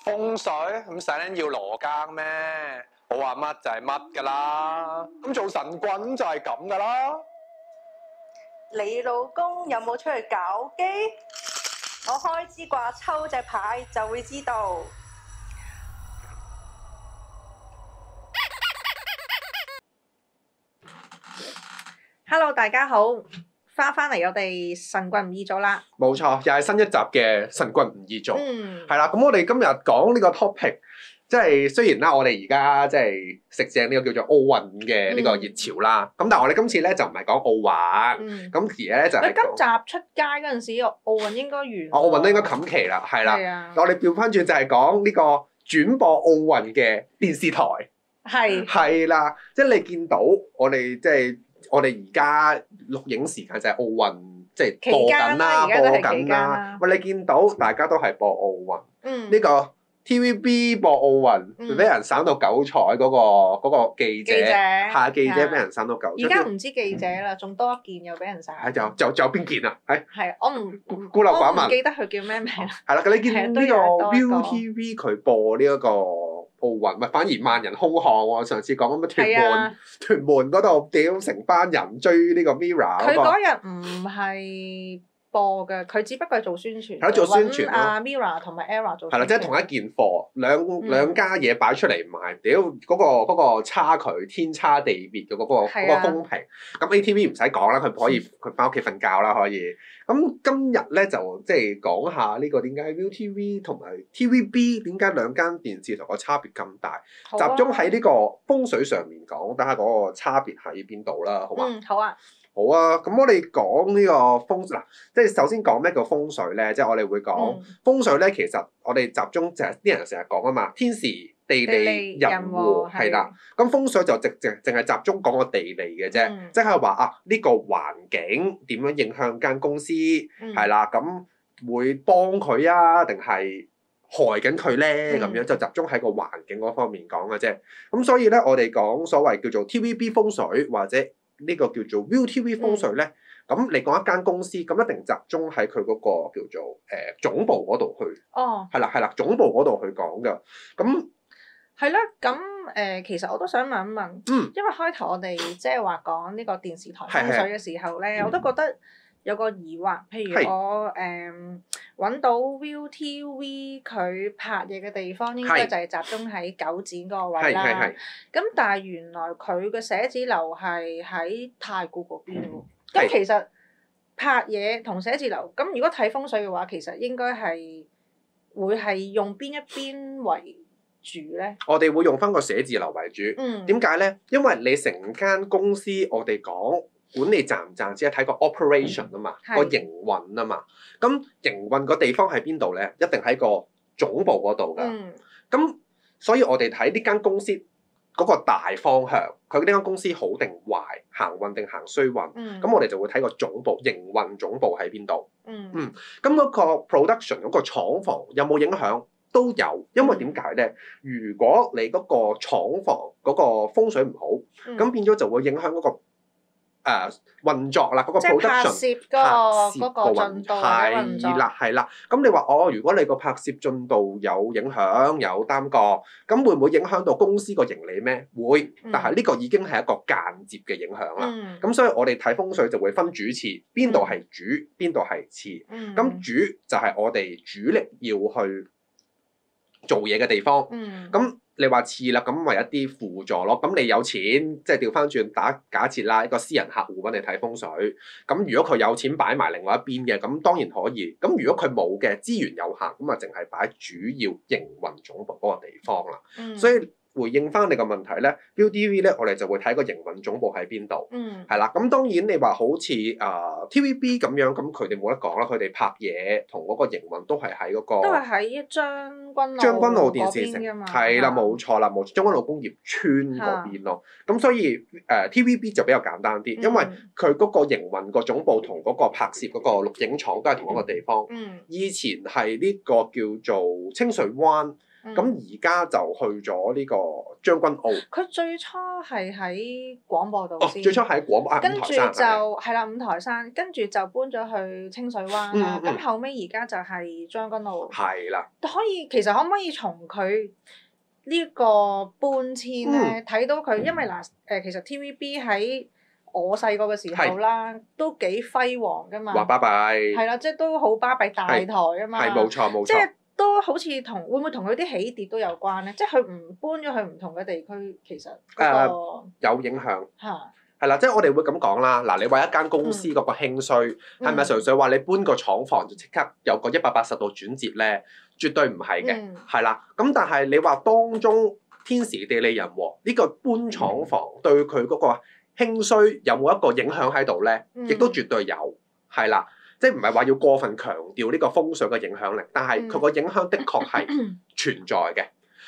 風水咁使撚要羅庚咩？我話乜就係乜㗎啦。咁做神棍就係咁㗎啦。你老公有冇出去搞基？我開支卦抽隻牌就會知道。Hello， 大家好，翻嚟我哋神棍唔易做啦。冇錯，又係新一集嘅神棍唔易做。係啦，嗯，咁我哋今日講呢個 topic，即係雖然啦，我哋而家即係食正呢個叫做奧運嘅呢個熱潮啦。咁但係我哋今次咧就唔係講奧運，咁而家咧就係今集出街嗰陣時，奧運應該完。奧運都應該冚期啦，係啦。係啊。我哋調翻轉就係講呢個轉播奧運嘅電視台。係啦，即係你見到我哋即係。我哋而家錄影時間就係奧運，即係播緊啦，播緊啦。喂，你見到大家都係播奧運，呢個 TVB 播奧運，俾人省到九彩嗰個記者，記者俾人省到九彩。而家唔知記者啦，仲多一件又俾人省。係就有邊件啊？係我唔孤陋寡聞，唔記得佢叫咩名。係啦，你見呢個 ViuTV 佢播呢一個奧運咪反而萬人空巷喎！上次講咁嘅屯門嗰度屌成班人追呢個 Mirror 佢嗰日唔係播嘅，佢只不過係做宣傳。係做宣傳咯。阿 Mirror 同埋 Era 做。係啦，即係同一件貨，兩家嘢擺出嚟賣，屌嗰個差距天差地別嘅嗰個風評。咁 ATV 唔使講啦，佢翻屋企瞓覺啦可以。咁今日咧就即係講下呢個點解 ViuTV 同埋 TVB 點解兩間電視台個差別咁大，集中喺呢個風水上面講，睇下嗰個差別喺邊度啦，好嘛？好啊。好啊，咁我哋講呢個風嗱，即係首先講咩叫風水咧？即係我哋會講風水咧，其實我哋集中就係啲人成日講啊嘛，天時地利人和係啦。咁風水就淨係集中講個地利嘅啫，即係話啊呢個環境點樣影響間公司係啦，咁會幫佢啊，定係害緊佢咧？咁樣就集中喺個環境嗰方面講嘅啫。咁所以咧，我哋講所謂叫做 TVB 風水或者呢個叫做 ViuTV 風水咧，咁你講一間公司，咁一定集中喺佢嗰個叫做總部嗰度去。係啦，總部嗰度去講㗎。咁係啦，咁其實我都想問一問，因為開頭我哋即係話講呢個電視台風水嘅時候咧，我都覺得有個疑惑，譬如我揾到 ViuTV 佢拍嘢嘅地方應該就係集中喺九展嗰個位啦。咁但係原來佢嘅寫字樓係喺太古嗰邊喎。咁其實拍嘢同寫字樓，咁如果睇風水嘅話，其實應該係會係用邊一邊為主咧？我哋會用翻個寫字樓為主。點解咧？因為你成間公司，我哋講管理賺唔賺只係睇個 operation 啊嘛，個營運啊嘛。咁營運個地方喺邊度咧？一定喺個總部嗰度㗎。咁所以我哋睇呢間公司嗰個大方向，佢呢間公司好定壞，行運定行衰運。咁我哋就會睇個總部營運總部喺邊度。咁嗰個 production 嗰個廠房有冇影響？都有，因為點解咧？如果你嗰個廠房嗰個風水唔好，咁變咗就會影響嗰個運作啦，嗰個 production 拍攝個進度係啦。咁你話如果你個拍攝進度有影響有擔角，咁會唔會影響到公司個盈利咩？會，但係呢個已經係一個間接嘅影響啦。咁所以我哋睇風水就會分主次，邊度係主，邊度係次。咁主就係我哋主力要去做嘢嘅地方，咁你話次啦，咁咪一啲輔助咯。咁你有錢，即係調翻轉假設啦，一個私人客戶揾你睇風水，咁如果佢有錢擺埋另外一邊嘅，咁當然可以。咁如果佢冇嘅，資源有限，咁啊淨係擺主要營運總部嗰個地方啦。所以回應翻你個問題咧 ，ViuTV 咧，我哋就會睇個營運總部喺邊度，係啦。咁當然你話好似TVB 咁樣，咁佢哋冇得講啦。佢哋拍嘢同嗰個營運都係喺嗰個，都係喺將軍澳電視城，係啦，冇錯啦，冇錯，將軍澳工業村嗰邊咯。咁所以TVB 就比較簡單啲，因為佢嗰個營運個總部同嗰個拍攝嗰個錄影廠都係同一個地方。以前係呢個叫做清水灣。咁而家就去咗呢個將軍澳。佢最初係喺廣播道先。最初喺廣播跟住就係啦，五台山，跟住就搬咗去清水灣啦。咁後尾而家就係將軍澳。係啦。其實可唔可以從佢呢個搬遷咧睇到佢？因為其實 TVB 喺我細個嘅時候啦，都幾輝煌噶嘛。話巴閉。係啦，即係都好巴閉大台啊嘛。係冇錯冇錯。即係都好似會唔會同佢啲起跌都有關咧？即係佢唔搬咗去唔同嘅地區，其實有影響。嚇。係啦，即係我哋會咁講啦。嗱，你話一間公司嗰個興衰係咪純粹話你搬個廠房就即刻有個180度轉折咧？絕對唔係嘅，係啦。咁但係你話當中天時地利人和呢個搬廠房對佢嗰個興衰有冇一個影響喺度咧？亦都絕對有，係啦。即係唔係話要過分強調呢個風水嘅影響力，但係佢個影響的確係存在嘅。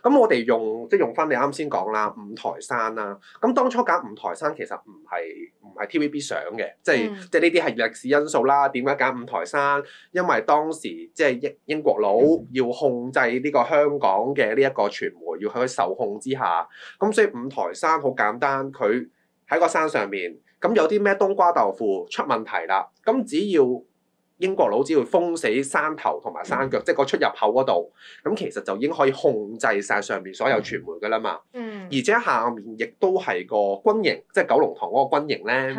咁我哋用翻你啱先講啦，五台山啦。咁當初揀五台山其實唔係 TVB 想嘅，即係呢啲係歷史因素啦。點解揀五台山？因為當時即係英國佬要控制呢個香港嘅呢一個傳媒，要喺佢受控之下。咁所以五台山好簡單，佢喺個山上面，咁有啲咩冬瓜豆腐出問題啦，咁只要英國佬只要封死山頭同埋山腳，即係個出入口嗰度，咁其實就已經可以控制晒上面所有傳媒㗎啦嘛。而且下面亦都係個軍營，即係九龍塘嗰個軍營咧，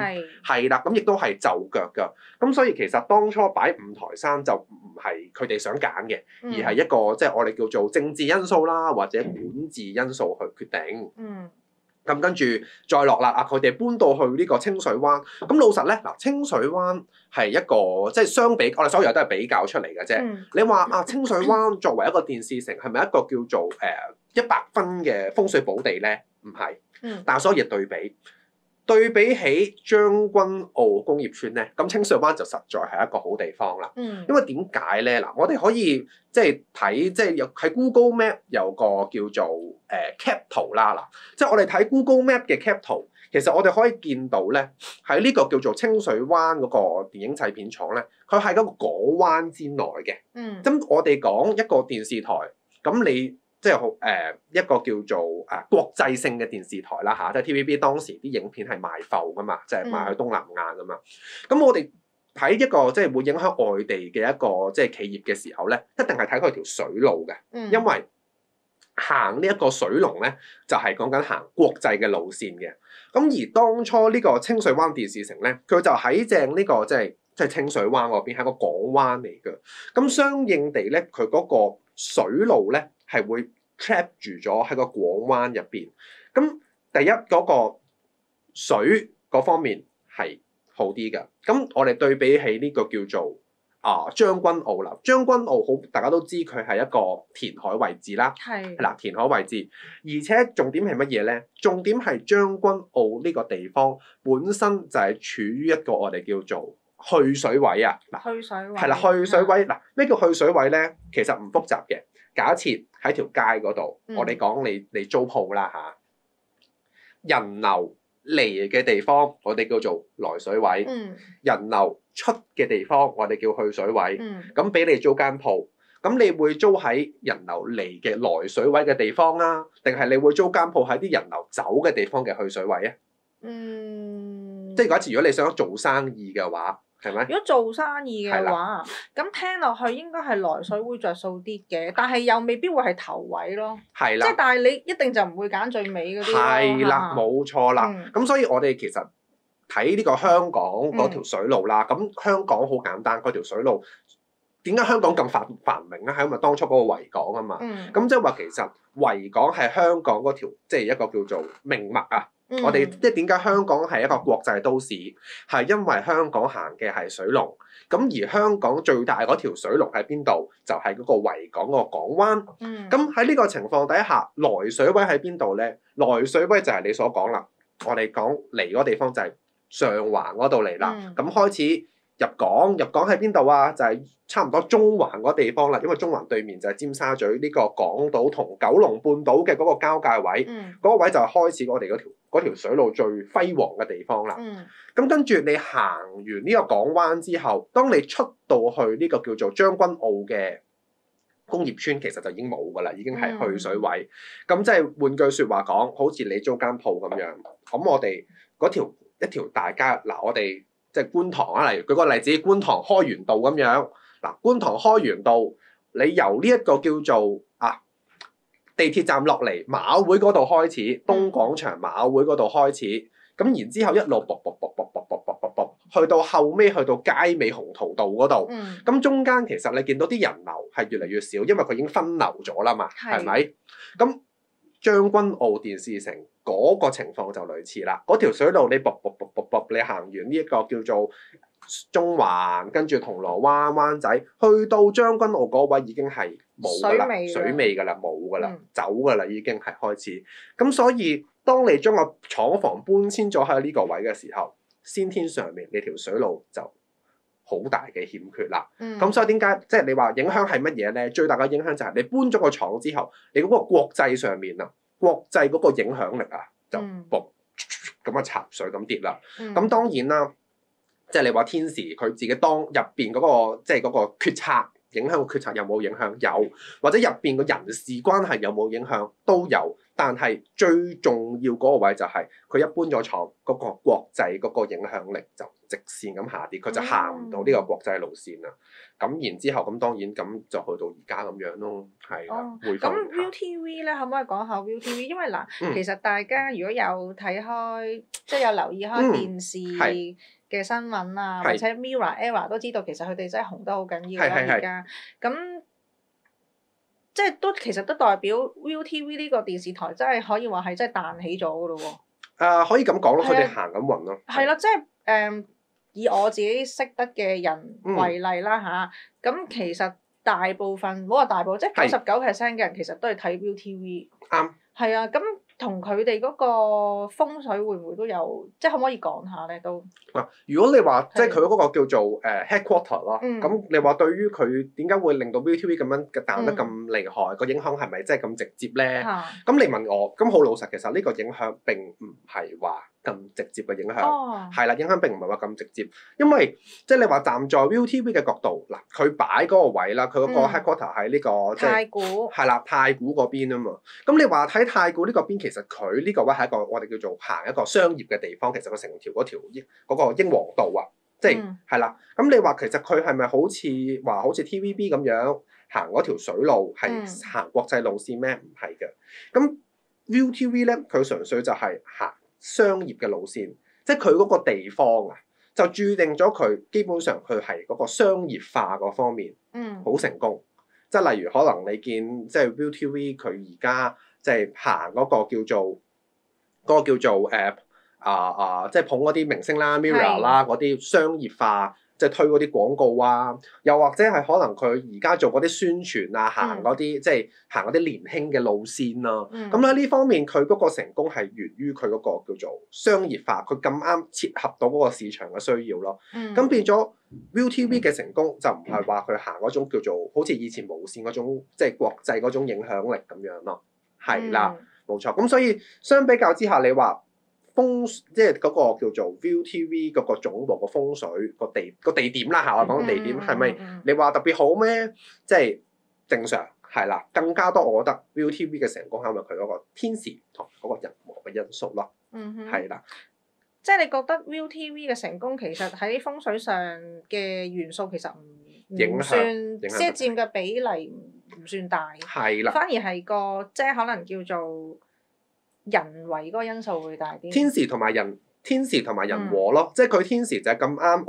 係啦，咁亦都係就腳㗎。咁所以其實當初擺五台山就唔係佢哋想揀嘅，而係一個即係我哋叫做政治因素啦，或者管治因素去決定。咁跟住再落啦，佢哋搬到去呢個清水灣。咁老實咧，嗱，清水灣係一個即係相比，我哋所有都係比較出嚟嘅啫。你話清水灣作為一個電視城，係咪一個叫做100分嘅風水寶地咧？唔係。但係所以對比起將軍澳工業村咧，咁清水灣就實在係一個好地方啦。因為點解咧？嗱，我哋可以即係睇，即係喺 Google Map 有個叫做Cap 圖啦。嗱，即係我哋睇 Google Map 嘅 Cap 圖，其實我哋可以見到咧，喺呢個叫做清水灣嗰個電影製片廠咧，佢喺嗰個港灣之內嘅。咁我哋講一個電視台，咁你即係一個叫做國際性嘅電視台啦嚇，即係 TVB 當時啲影片係賣埠噶嘛，即係賣去東南亞噶嘛。咁我哋睇一個即係會影響外地嘅一個即係企業嘅時候咧，一定係睇佢條水路嘅，因為行呢一個水龍咧，就係講緊行國際嘅路線嘅。咁而當初呢個清水灣電視城咧，佢就喺正呢個即係清水灣嗰邊係個港灣嚟嘅。咁相應地咧，佢嗰個水路咧係會 trap 住咗喺個港灣入邊。咁第一嗰個水嗰方面係好啲嘅。咁我哋對比起呢個叫做將軍澳啦，將軍澳好大家都知佢係一個填海位置啦，係啦，填海位置，而且重點係乜嘢咧？重點係將軍澳呢個地方本身就係處於一個我哋叫做去水位啊，去水位係啦，去水位嗱，咩叫去水位咧？其實唔複雜嘅，假設喺條街嗰度，我哋講你租鋪啦嚇，人流嚟嘅地方，我哋叫做來水位；人流出嘅地方，我哋叫去水位。咁俾你租間鋪，咁你會租喺人流嚟嘅來水位嘅地方啊，定係你會租間鋪喺啲人流走嘅地方嘅去水位啊？即係如果你想做生意嘅話，係咪？如果做生意嘅話，咁聽落去應該係來水會着數啲嘅，但係又未必會係頭位咯。係啦，即係但係你一定就唔會揀最尾嗰啲咯。係啦，冇錯啦。咁所以我哋其實睇呢個香港嗰條水路啦，咁香港好簡單，嗰條水路點解香港咁繁榮咧？係因為當初嗰個維港啊嘛。咁即係話其實維港係香港嗰條即係一個叫做命脈啊。我哋即係點解香港係一個國際都市，係因為香港行嘅係水龍，咁而香港最大嗰條水龍喺邊度？就係嗰個維港個港灣。咁喺呢個情況底下，來水位喺邊度咧？來水位就係你所講啦，我哋講嚟嗰地方就係上環嗰度嚟啦。咁開始入港喺邊度啊？就係差唔多中環嗰地方啦，因為中環對面就係尖沙咀呢個港島同九龍半島嘅嗰個交界位，嗰個位就係開始我哋嗰條水路最輝煌嘅地方啦。咁跟住你行完呢個港灣之後，當你出到去呢個叫做將軍澳嘅工業村其實就已經冇㗎啦，已經係去水位。咁即係換句説話講，好似你租間鋪咁樣，咁我哋嗰一條大街，嗱我哋即係觀塘啊，例如舉個例子，觀塘開源道咁樣，嗱觀塘開源道，你由呢一個叫做地鐵站落嚟馬會嗰度開始，東廣場馬會嗰度開始，咁然之後一路去到後尾去到街尾鴻圖道嗰度，咁中間其實你見到啲人流係越嚟越少，因為佢已經分流咗啦嘛，係咪？咁將軍澳電視城嗰個情況就類似啦，嗰條水路你你行完呢一個叫做中環，跟住銅鑼灣、灣仔，去到將軍澳嗰位已經係冇㗎啦，水尾㗎啦，冇㗎啦，走㗎啦，已經係開始。咁所以當你將個廠房搬遷咗喺呢個位嘅時候，先天上面你條水路就好大嘅欠缺啦。咁所以點解即係你話影響係乜嘢咧？最大嘅影響就係你搬咗個廠之後，你嗰個國際上面啊，國際嗰個影響力啊，就嘣咁啊插水咁跌啦。咁當然啦。即係你話天時佢自己當入邊嗰個即係嗰個決策影響個決策有冇影響？有，或者入邊個人事關係有冇影響？都有。但係最重要嗰個位就係佢一搬咗廠，嗰個國際嗰個影響力就直線咁下跌，佢就行唔到呢個國際路線啦。咁然之後咁當然咁就去到而家咁樣咯，係啦。咁 ViuTV 咧，可唔可以講下 ViuTV？因為嗱，其實大家如果有睇開，即係有留意開電視嘅新聞啊，或者 Mirror、Error 都知道，其實佢哋真係紅得好緊要啦而家。咁即係其實都代表 ViuTV 呢個電視台真係可以話係真係彈起咗㗎咯喎。可以咁講咯，佢哋行緊運咯。係咯，即係以我自己識得嘅人為例啦嚇，咁其實大部分唔好話大部分，即係99%嘅人其實都係睇 ViuTV。啱。係啊，咁同佢哋嗰個風水會唔會都有？即係可唔可以講下咧？都如果你話即係佢嗰個叫做headquarter 咯，咁你話對於佢點解會令到 ViuTV 咁樣嘅彈得咁厲害？個影響係咪真係咁直接咧？咁你問我，咁好老實，其實呢個影響並唔係話咁直接嘅影響，係啦，影響並唔係話咁直接，因為即係你話站在 ViuTV 嘅角度，嗱佢擺嗰個位啦，佢嗰個 headquarter 喺呢個太古，係啦，太古嗰邊啊嘛。咁你話喺太古呢個邊，其實佢呢個位係一個我哋叫做行一個商業嘅地方，其實佢成條嗰個英皇道啊，即係係啦。咁你話其實佢係咪好似 TVB 咁樣行嗰條水路係行國際路線咩？唔係嘅。咁 ViuTV 咧，佢純粹就係行商業嘅路線，即係佢嗰個地方啊，就注定咗佢基本上佢係嗰個商業化嗰方面，好成功。即係例如可能你見即係 ViuTV 佢而家即係行嗰個叫做即係捧嗰啲明星啦、Mirror 啦嗰啲商業化，即係推嗰啲廣告啊，又或者係可能佢而家做嗰啲宣傳啊，行嗰啲即係行嗰啲年輕嘅路線啦。咁喺呢方面佢嗰個成功係源於佢嗰個叫做商業化，佢咁啱切合到嗰個市場嘅需要咯。咁變咗 ViuTV 嘅成功就唔係話佢行嗰種叫做好似以前無線嗰種即係國際嗰種影響力咁樣咯。係啦，冇錯。咁所以相比較之下，你話即係嗰個叫做 ViuTV 嗰個總部個風水個地點啦嚇，我講地點係咪你話特別好咩？即係正常係啦，更加多我覺得 ViuTV 嘅成功係因為佢嗰個天時同嗰個人和嘅因素咯。係啦，即係你覺得 ViuTV 嘅成功其實喺風水上嘅元素其實唔算，即係佔嘅比例唔算大。係啦，反而係個即係可能叫做人為嗰個因素會大啲。天時同埋人和咯，即係佢天時就係咁啱。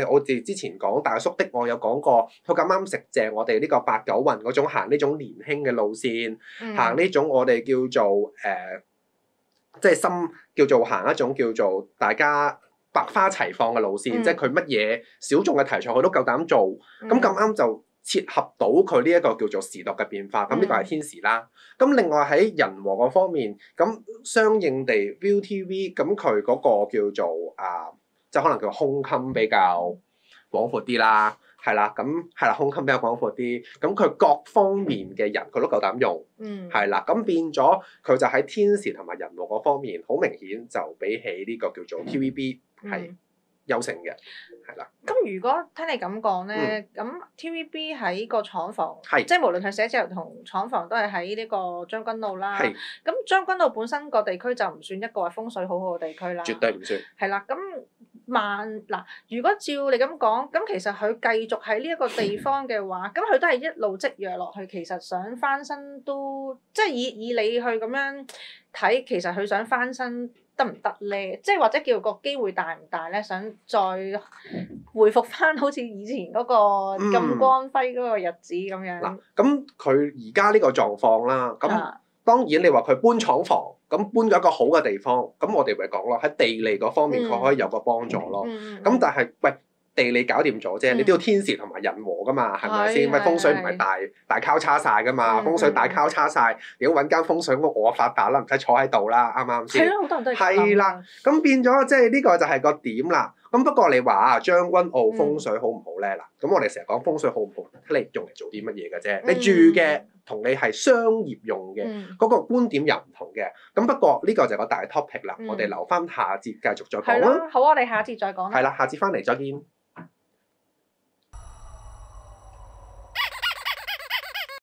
我哋之前講大叔的我有講過，佢咁啱食正我哋呢個八九運嗰種行呢種年輕嘅路線，行呢種我哋叫做即係叫做行一種叫做大家百花齊放嘅路線，即係佢乜嘢小眾嘅題材佢都夠膽做，咁啱就切合到佢呢一個叫做時代嘅變化，咁呢個係天時啦。咁另外喺人和嗰方面，咁相應地 ViuTV 咁佢嗰個叫做即係可能叫胸襟比較廣闊啲啦，係啦，咁係啦，胸襟比較廣闊啲，咁佢各方面嘅人佢都夠膽用，係啦，咁變咗佢就喺天時同埋人和嗰方面，好明顯就比起呢個叫做 TVB 係優勝嘅，係啦。咁如果聽你咁講咧，咁 TVB 喺個廠房，即係無論係寫字樓同廠房都係喺呢個將軍澳啦。咁將軍澳本身個地區就唔算一個係風水好好嘅地區啦。絕對唔算。係啦，咁嗱，如果照你咁講，咁其實佢繼續喺呢一個地方嘅話，咁佢都係一路積弱落去。其實想翻身都，即係以你去咁樣睇，其實佢想翻身得唔得咧？即係或者叫個機會大唔大咧？想再回復翻好似以前嗰個咁光輝嗰個日子咁樣。嗱，咁佢而家呢個狀況啦，咁當然你話佢搬廠房，咁搬咗一個好嘅地方，咁我哋咪講咯，喺地利嗰方面佢可以有個幫助咯。咁但係喂，地利搞掂咗啫，你都要天時同埋人和噶嘛，係咪先？咪風水唔係大交叉晒噶嘛，風水大交叉晒，如果揾間風水屋我發達啦，唔使坐喺度啦，啱唔啱先？係咯，好多人都係咁。係啦，咁變咗即係呢個就係個點啦。咁不過你話啊，將軍澳風水好唔好咧？嗱，咁我哋成日講風水好唔好，睇你用嚟做啲乜嘢嘅啫。你住嘅同你係商業用嘅嗰個觀點又唔同嘅。咁不過呢個就係個大 topic 啦，我哋留翻下節繼續再講啦。好，我哋下節再講啦。係啦，下節翻嚟再見。